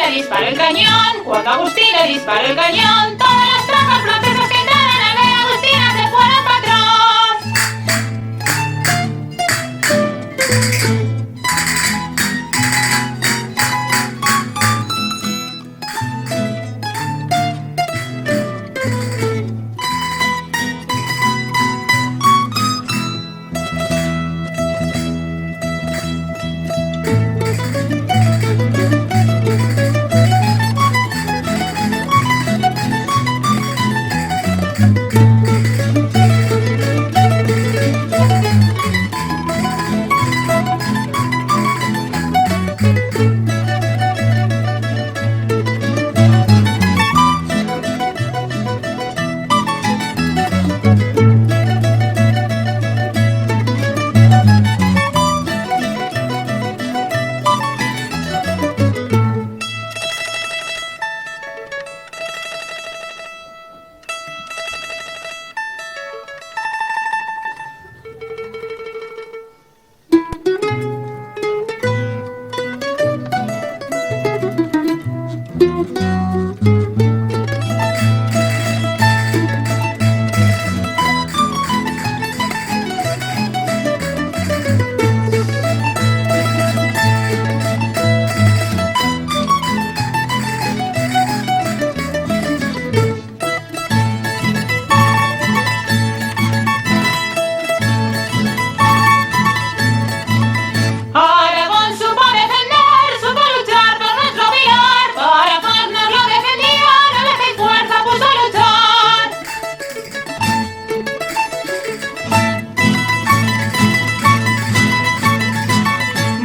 le disparó el cañón, cuando Agustín le disparó el cañón, todas las tropas francesas que entraron a ver a Agustina se fueron para atrás.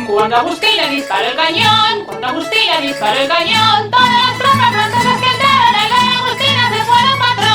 Cuando Agustín le disparó el cañón, cuando Agustín le disparó el cañón, todas las tropas francesas que entraron a ver a Agustina se fueron para atrás.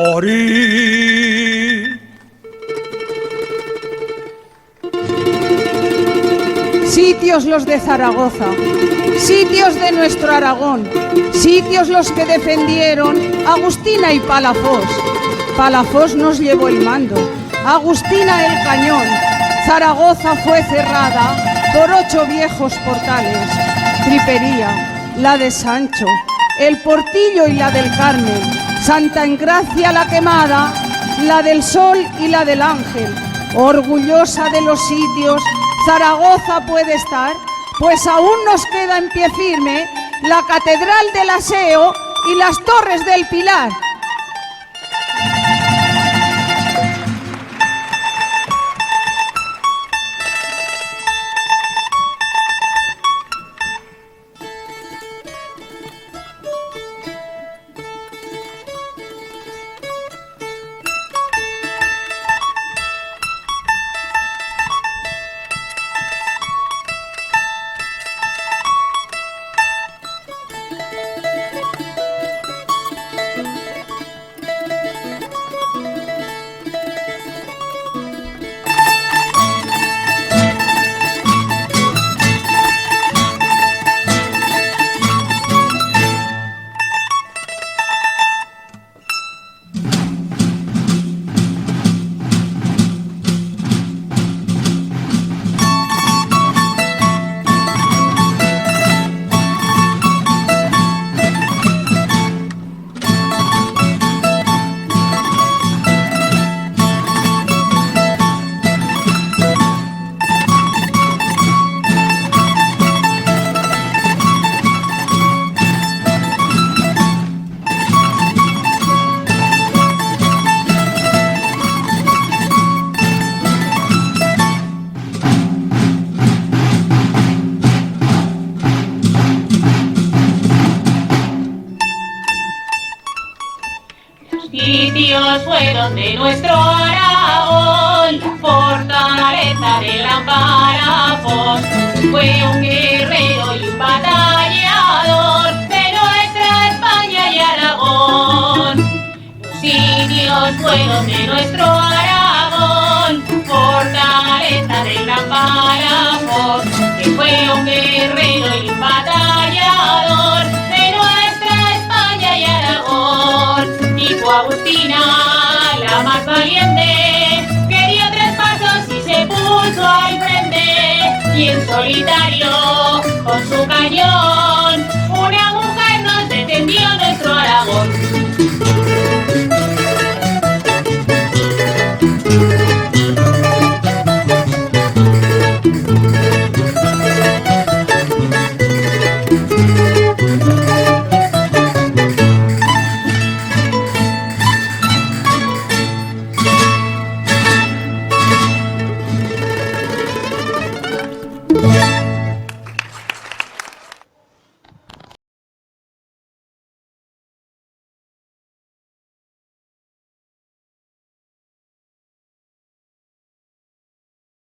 morir. Sitios los de Zaragoza, sitios de nuestro Aragón, sitios los que defendieron Agustina y Palafós. Palafós nos llevó el mando, Agustina el cañón. Zaragoza fue cerrada por 8 viejos portales. Tripería, la de Sancho, el Portillo y la del Carmen, Santa Engracia la Quemada, la del Sol y la del Ángel. Orgullosa de los sitios, Zaragoza puede estar, pues aún nos queda en pie firme la Catedral del Aseo y las Torres del Pilar. sitios fueron de nuestro Aragón, la fortaleza de la Palafox. Fue un guerrero y un batallador de nuestra España y Aragón. Los sitios fueron de nuestro Aragón, la fortaleza de la Palafox. Que fue un guerrero y un batallador de nuestra España y Aragón. Y fue Agustina la más valiente, que dio 3 pasos y se puso al frente, y en solitario con su cañón